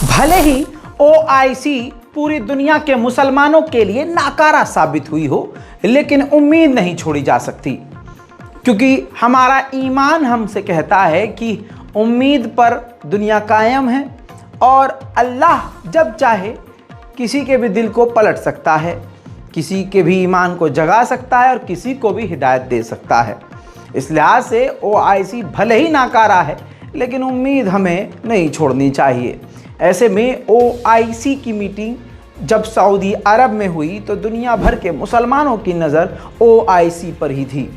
भले ही ओआईसी पूरी दुनिया के मुसलमानों के लिए नाकारा साबित हुई हो, लेकिन उम्मीद नहीं छोड़ी जा सकती, क्योंकि हमारा ईमान हमसे कहता है कि उम्मीद पर दुनिया कायम है और अल्लाह जब चाहे किसी के भी दिल को पलट सकता है, किसी के भी ईमान को जगा सकता है और किसी को भी हिदायत दे सकता है। इस लिहाज से ओआईसी भले ही नाकारा है, लेकिन उम्मीद हमें नहीं छोड़नी चाहिए। ऐसे में ओआईसी की मीटिंग जब सऊदी अरब में हुई तो दुनिया भर के मुसलमानों की नज़र ओआईसी पर ही थी।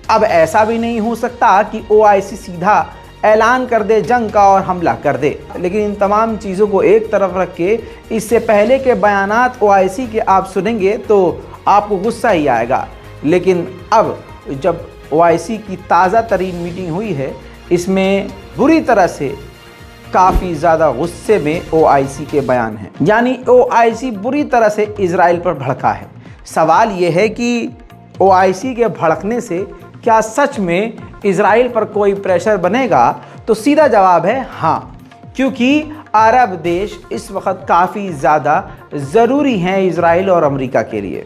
अब ऐसा भी नहीं हो सकता कि ओआईसी सीधा ऐलान कर दे जंग का और हमला कर दे, लेकिन इन तमाम चीज़ों को एक तरफ रख के इससे पहले के बयानात ओआईसी के आप सुनेंगे तो आपको गुस्सा ही आएगा। लेकिन अब जब ओआईसी की ताज़ा तरीन मीटिंग हुई है, इसमें बुरी तरह से काफ़ी ज़्यादा गुस्से में ओआईसी के बयान हैं, यानी ओआईसी बुरी तरह से इजराइल पर भड़का है। सवाल ये है कि ओआईसी के भड़कने से क्या सच में इजराइल पर कोई प्रेशर बनेगा? तो सीधा जवाब है हाँ, क्योंकि अरब देश इस वक्त काफ़ी ज़्यादा ज़रूरी हैं इजराइल और अमेरिका के लिए।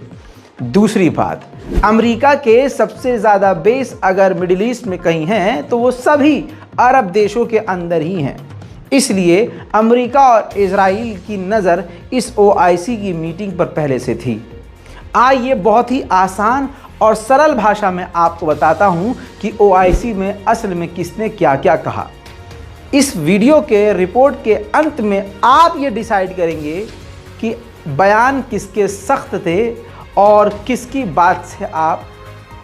दूसरी बात, अमेरिका के सबसे ज़्यादा बेस अगर मिडिल ईस्ट में कहीं हैं तो वो सभी अरब देशों के अंदर ही हैं। इसलिए अमेरिका और इजराइल की नज़र इस ओआईसी की मीटिंग पर पहले से थी। आइए बहुत ही आसान और सरल भाषा में आपको बताता हूं कि ओआईसी में असल में किसने क्या क्या कहा। इस वीडियो के रिपोर्ट के अंत में आप ये डिसाइड करेंगे कि बयान किसके सख्त थे और किसकी बात से आप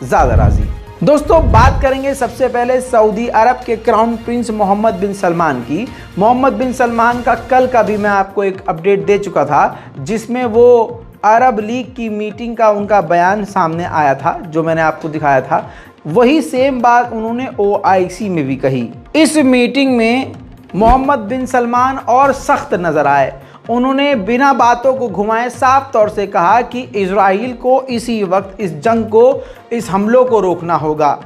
ज़्यादा राज़ी। दोस्तों, बात करेंगे सबसे पहले सऊदी अरब के क्राउन प्रिंस मोहम्मद बिन सलमान की। मोहम्मद बिन सलमान का कल का भी मैं आपको एक अपडेट दे चुका था, जिसमें वो अरब लीग की मीटिंग का उनका बयान सामने आया था, जो मैंने आपको दिखाया था। वही सेम बात उन्होंने ओआईसी में भी कही। इस मीटिंग में मोहम्मद बिन सलमान और सख्त नज़र आए। उन्होंने बिना बातों को घुमाए साफ तौर से कहा कि इजराइल को इसी वक्त इस जंग को, इस हमलों को रोकना होगा।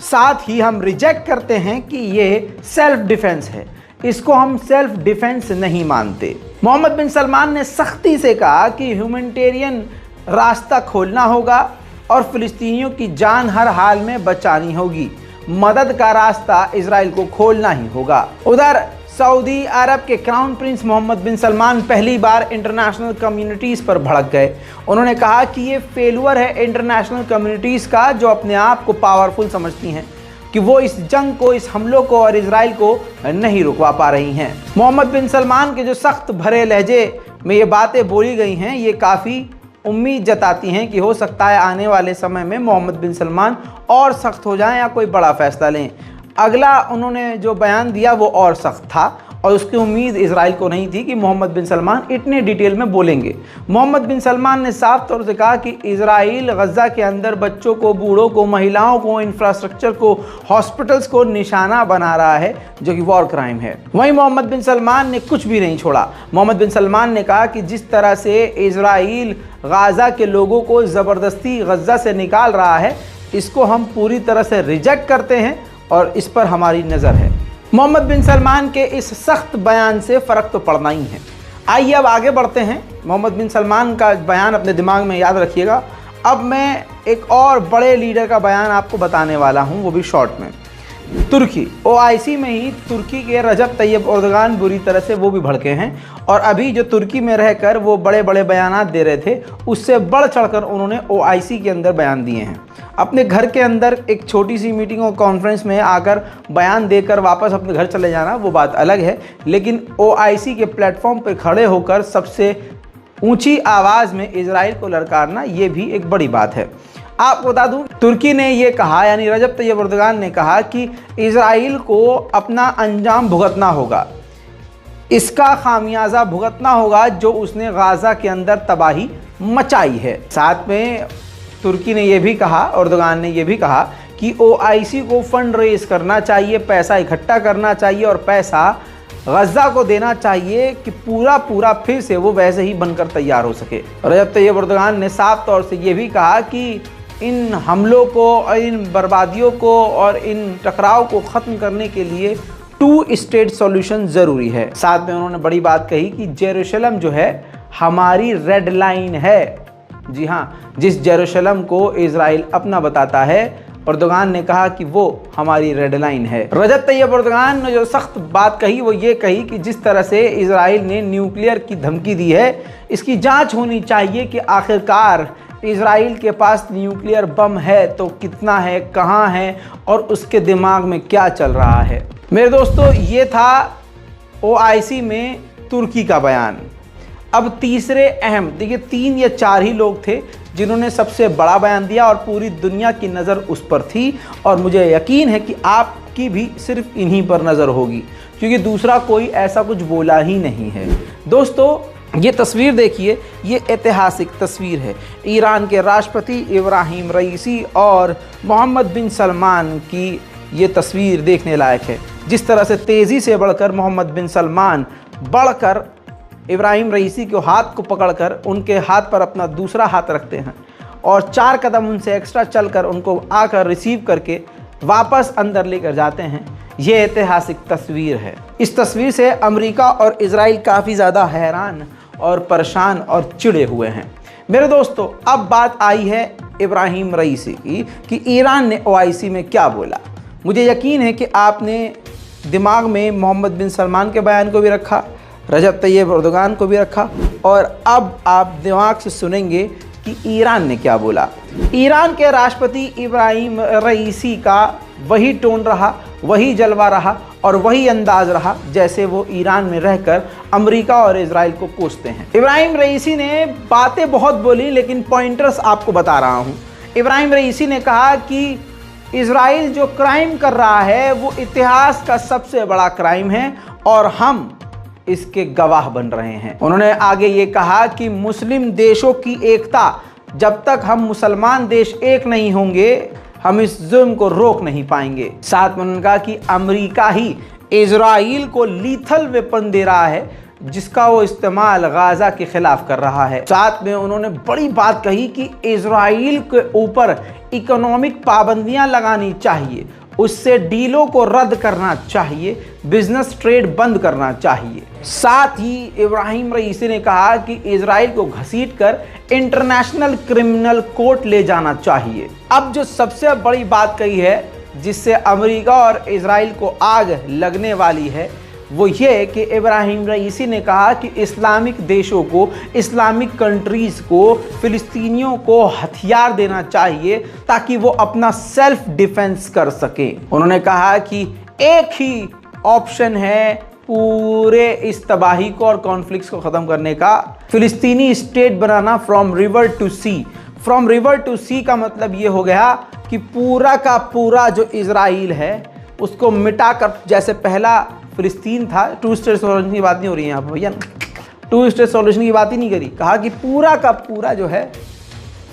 साथ ही हम रिजेक्ट करते हैं कि ये सेल्फ डिफेंस है, इसको हम सेल्फ डिफेंस नहीं मानते। मोहम्मद बिन सलमान ने सख्ती से कहा कि ह्यूमैनिटेरियन रास्ता खोलना होगा और फ़िलिस्तीनियों की जान हर हाल में बचानी होगी। मदद का रास्ता इजराइल को खोलना ही होगा। उधर सऊदी अरब के क्राउन प्रिंस मोहम्मद बिन सलमान पहली बार इंटरनेशनल कम्युनिटीज़ पर भड़क गए। उन्होंने कहा कि ये फेलुअर है इंटरनेशनल कम्युनिटीज़ का, जो अपने आप को पावरफुल समझती हैं, कि वो इस जंग को, इस हमलों को और इजराइल को नहीं रुकवा पा रही हैं। मोहम्मद बिन सलमान के जो सख्त भरे लहजे में ये बातें बोली गई हैं, ये काफ़ी उम्मीद जताती हैं कि हो सकता है आने वाले समय में मोहम्मद बिन सलमान और सख्त हो जाएं या कोई बड़ा फैसला लें। अगला उन्होंने जो बयान दिया वो और सख्त था और उसकी उम्मीद इजराइल को नहीं थी कि मोहम्मद बिन सलमान इतने डिटेल में बोलेंगे। मोहम्मद बिन सलमान ने साफ तौर से कहा कि इजराइल गज़ा के अंदर बच्चों को, बूढ़ों को, महिलाओं को, इंफ्रास्ट्रक्चर को, हॉस्पिटल्स को निशाना बना रहा है, जो कि वॉर क्राइम है। वहीं मोहम्मद बिन सलमान ने कुछ भी नहीं छोड़ा। मोहम्मद बिन सलमान ने कहा कि जिस तरह से इजराइल गाज़ा के लोगों को ज़बरदस्ती गज़ा से निकाल रहा है, इसको हम पूरी तरह से रिजेक्ट करते हैं और इस पर हमारी नज़र है। मोहम्मद बिन सलमान के इस सख्त बयान से फ़र्क तो पड़ना ही है। आइए अब आगे बढ़ते हैं। मोहम्मद बिन सलमान का बयान अपने दिमाग में याद रखिएगा। अब मैं एक और बड़े लीडर का बयान आपको बताने वाला हूं, वो भी शॉर्ट में। तुर्की, ओआईसी में ही तुर्की के रजब तैयब एर्दोगान बुरी तरह से वो भी भड़के हैं और अभी जो तुर्की में रहकर वो बड़े बड़े बयानात दे रहे थे, उससे बढ़ चढ़कर उन्होंने ओआईसी के अंदर बयान दिए हैं। अपने घर के अंदर एक छोटी सी मीटिंग और कॉन्फ्रेंस में आकर बयान देकर वापस अपने घर चले जाना वो बात अलग है, लेकिन ओआईसी के प्लेटफॉर्म पर खड़े होकर सबसे ऊंची आवाज़ में इजराइल को ललकारना ये भी एक बड़ी बात है। आपको बता दूं, तुर्की ने ये कहा, यानी रजब तैयब एर्दोगान ने कहा कि इजराइल को अपना अंजाम भुगतना होगा, इसका खामियाजा भुगतना होगा जो उसने गाज़ा के अंदर तबाही मचाई है। साथ में तुर्की ने यह भी कहा, एर्दोगान ने यह भी कहा कि ओआईसी को फंड रेज करना चाहिए, पैसा इकट्ठा करना चाहिए और पैसा गज़ा को देना चाहिए कि पूरा फिर से वो वैसे ही बनकर तैयार हो सके। रजब तैयब एर्दोगान ने साफ तौर से ये भी कहा कि इन हमलों को और इन बर्बादियों को और इन टकराव को ख़त्म करने के लिए टू स्टेट सॉल्यूशन ज़रूरी है। साथ में उन्होंने बड़ी बात कही कि जेरूशलम जो है हमारी रेड लाइन है। जी हाँ, जिस जेरूशलम को इजराइल अपना बताता है, अर्दोगान ने कहा कि वो हमारी रेड लाइन है। रजब तैयब अर्दोगान ने जो सख्त बात कही वो ये कही कि जिस तरह से इजराइल ने न्यूक्लियर की धमकी दी है, इसकी जांच होनी चाहिए कि आखिरकार इजराइल के पास न्यूक्लियर बम है तो कितना है, कहाँ है और उसके दिमाग में क्या चल रहा है। मेरे दोस्तों, ये था OIC में तुर्की का बयान। अब तीसरे अहम, देखिए 3 या 4 ही लोग थे जिन्होंने सबसे बड़ा बयान दिया और पूरी दुनिया की नज़र उस पर थी, और मुझे यकीन है कि आपकी भी सिर्फ इन्हीं पर नज़र होगी, क्योंकि दूसरा कोई ऐसा कुछ बोला ही नहीं है। दोस्तों, ये तस्वीर देखिए, ये ऐतिहासिक तस्वीर है। ईरान के राष्ट्रपति इब्राहिम रईसी और मोहम्मद बिन सलमान की ये तस्वीर देखने लायक है। जिस तरह से तेज़ी से बढ़कर मोहम्मद बिन सलमान बढ़कर इब्राहिम रईसी के हाथ को पकड़कर उनके हाथ पर अपना दूसरा हाथ रखते हैं और 4 कदम उनसे एक्स्ट्रा चलकर उनको आकर रिसीव करके वापस अंदर लेकर जाते हैं, ये ऐतिहासिक तस्वीर है। इस तस्वीर से अमेरिका और इजराइल काफ़ी ज़्यादा हैरान और परेशान और चिढ़े हुए हैं। मेरे दोस्तों, अब बात आई है इब्राहिम रईसी की कि ईरान ने OIC में क्या बोला। मुझे यकीन है कि आपने दिमाग में मोहम्मद बिन सलमान के बयान को भी रखा, रजब तैयब अर्दोगान को भी रखा, और अब आप दिमाग से सुनेंगे कि ईरान ने क्या बोला। ईरान के राष्ट्रपति इब्राहिम रईसी का वही टोन रहा, वही जलवा रहा और वही अंदाज रहा जैसे वो ईरान में रहकर अमेरिका और इजराइल को कोसते हैं। इब्राहिम रईसी ने बातें बहुत बोली, लेकिन पॉइंटर्स आपको बता रहा हूँ। इब्राहिम रईसी ने कहा कि इजराइल जो क्राइम कर रहा है वो इतिहास का सबसे बड़ा क्राइम है और हम इसके गवाह बन रहे हैं। उन्होंने आगे ये कहा कि मुस्लिम देशों की एकता, जब तक हम मुसलमान देश एक नहीं होंगे हम इस जुल्म को रोक नहीं पाएंगे। साथ में उन्होंने कहा कि अमेरिका ही इजराइल को लीथल वेपन दे रहा है जिसका वो इस्तेमाल गाजा के खिलाफ कर रहा है। साथ में उन्होंने बड़ी बात कही कि इजराइल के ऊपर इकोनॉमिक पाबंदियां लगानी चाहिए, उससे डीलों को रद्द करना चाहिए, बिजनेस ट्रेड बंद करना चाहिए। साथ ही इब्राहिम रईसी ने कहा कि इजराइल को घसीटकर इंटरनेशनल क्रिमिनल कोर्ट ले जाना चाहिए। अब जो सबसे बड़ी बात कही है जिससे अमेरिका और इजराइल को आग लगने वाली है वो ये कि इब्राहिम रईसी ने कहा कि इस्लामिक देशों को, इस्लामिक कंट्रीज़ को, फ़िलिस्तीनियों को हथियार देना चाहिए ताकि वो अपना सेल्फ डिफेंस कर सकें। उन्होंने कहा कि एक ही ऑप्शन है पूरे इस तबाही को और कॉन्फ्लिक्ट्स को ख़त्म करने का, फ़िलिस्तीनी स्टेट बनाना from river to sea. From river to sea का मतलब ये हो गया कि पूरा का पूरा जो इजराइल है उसको मिटाकर, जैसे पहला फ़िलिस्तीन था, 2 स्टेट सॉल्यूशन की बात नहीं हो रही है यहाँ पर भैया, 2 स्टेट सॉल्यूशन की बात ही नहीं करी, कहा कि पूरा का पूरा जो है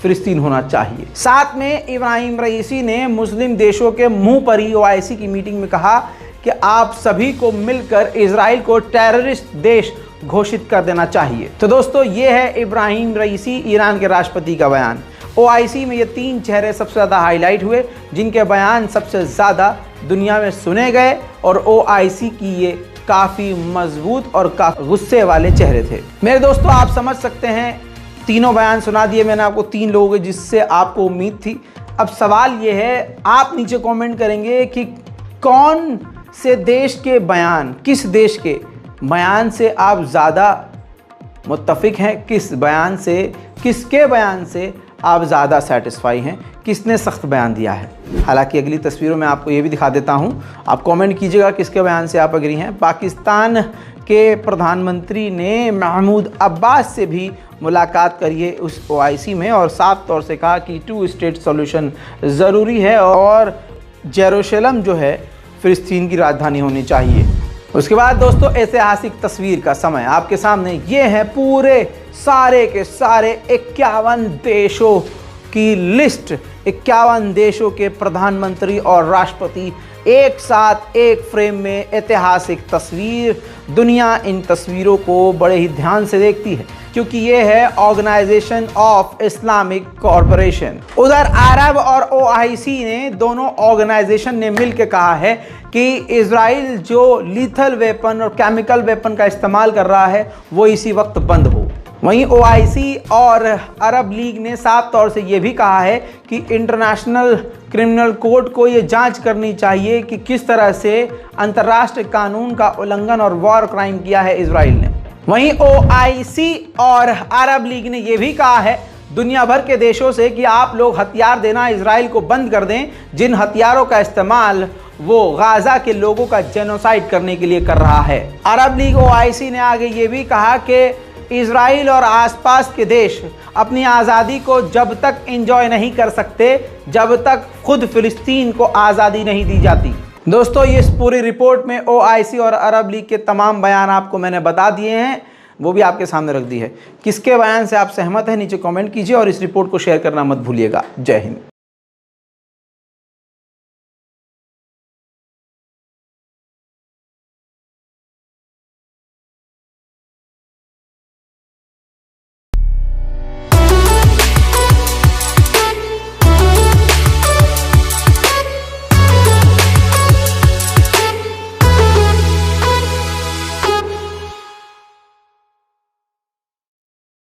फ़िलिस्तीन होना चाहिए। साथ में इब्राहिम रईसी ने मुस्लिम देशों के मुंह पर ही OIC की मीटिंग में कहा कि आप सभी को मिलकर इजराइल को टेररिस्ट देश घोषित कर देना चाहिए। तो दोस्तों, ये है इब्राहिम रईसी ईरान के राष्ट्रपति का बयान। OIC में ये 3 चेहरे सबसे ज़्यादा हाईलाइट हुए जिनके बयान सबसे ज़्यादा दुनिया में सुने गए, और OIC की ये काफ़ी मजबूत और काफ़ी गुस्से वाले चेहरे थे। मेरे दोस्तों, आप समझ सकते हैं, तीनों बयान सुना दिए मैंने आपको, 3 लोगों के जिससे आपको उम्मीद थी। अब सवाल ये है, आप नीचे कमेंट करेंगे कि कौन से देश के बयान, किस देश के बयान से आप ज़्यादा मुत्तफिक हैं, किस बयान से, किसके बयान से आप ज़्यादा सेटिस्फाई हैं, किसने सख्त बयान दिया है। हालांकि अगली तस्वीरों में आपको ये भी दिखा देता हूँ, आप कमेंट कीजिएगा किसके बयान से आप एग्री हैं। पाकिस्तान के प्रधानमंत्री ने महमूद अब्बास से भी मुलाकात करी है उस OIC में, और साफ तौर से कहा कि 2 स्टेट सॉल्यूशन ज़रूरी है और जेरूशलम जो है फ़िलिस्तीन की राजधानी होनी चाहिए। उसके बाद दोस्तों, ऐतिहासिक तस्वीर का समय आपके सामने ये है, पूरे सारे के सारे 51 देशों की लिस्ट, 51 देशों के प्रधानमंत्री और राष्ट्रपति एक साथ एक फ्रेम में। ऐतिहासिक तस्वीर, दुनिया इन तस्वीरों को बड़े ही ध्यान से देखती है। क्योंकि ये है ऑर्गेनाइजेशन ऑफ इस्लामिक कॉरपोरेशन। उधर अरब और ओआईसी ने दोनों ऑर्गेनाइजेशन ने मिलकर कहा है कि इजराइल जो लीथल वेपन और केमिकल वेपन का इस्तेमाल कर रहा है वो इसी वक्त बंद हो। वहीं ओआईसी और अरब लीग ने साफ तौर से ये भी कहा है कि इंटरनेशनल क्रिमिनल कोर्ट को ये जांच करनी चाहिए कि किस तरह से अंतर्राष्ट्रीय कानून का उल्लंघन और वॉर क्राइम किया है इजराइल ने। वहीं ओआईसी और अरब लीग ने यह भी कहा है दुनिया भर के देशों से कि आप लोग हथियार देना इजराइल को बंद कर दें, जिन हथियारों का इस्तेमाल वो गाजा के लोगों का जेनोसाइड करने के लिए कर रहा है। अरब लीग ओआईसी ने आगे ये भी कहा कि इजराइल और आसपास के देश अपनी आज़ादी को जब तक एंजॉय नहीं कर सकते जब तक खुद फिलिस्तीन को आज़ादी नहीं दी जाती। दोस्तों, ये इस पूरी रिपोर्ट में ओआईसी और अरब लीग के तमाम बयान आपको मैंने बता दिए हैं, वो भी आपके सामने रख दी है। किसके बयान से आप सहमत हैं नीचे कमेंट कीजिए और इस रिपोर्ट को शेयर करना मत भूलिएगा। जय हिंद।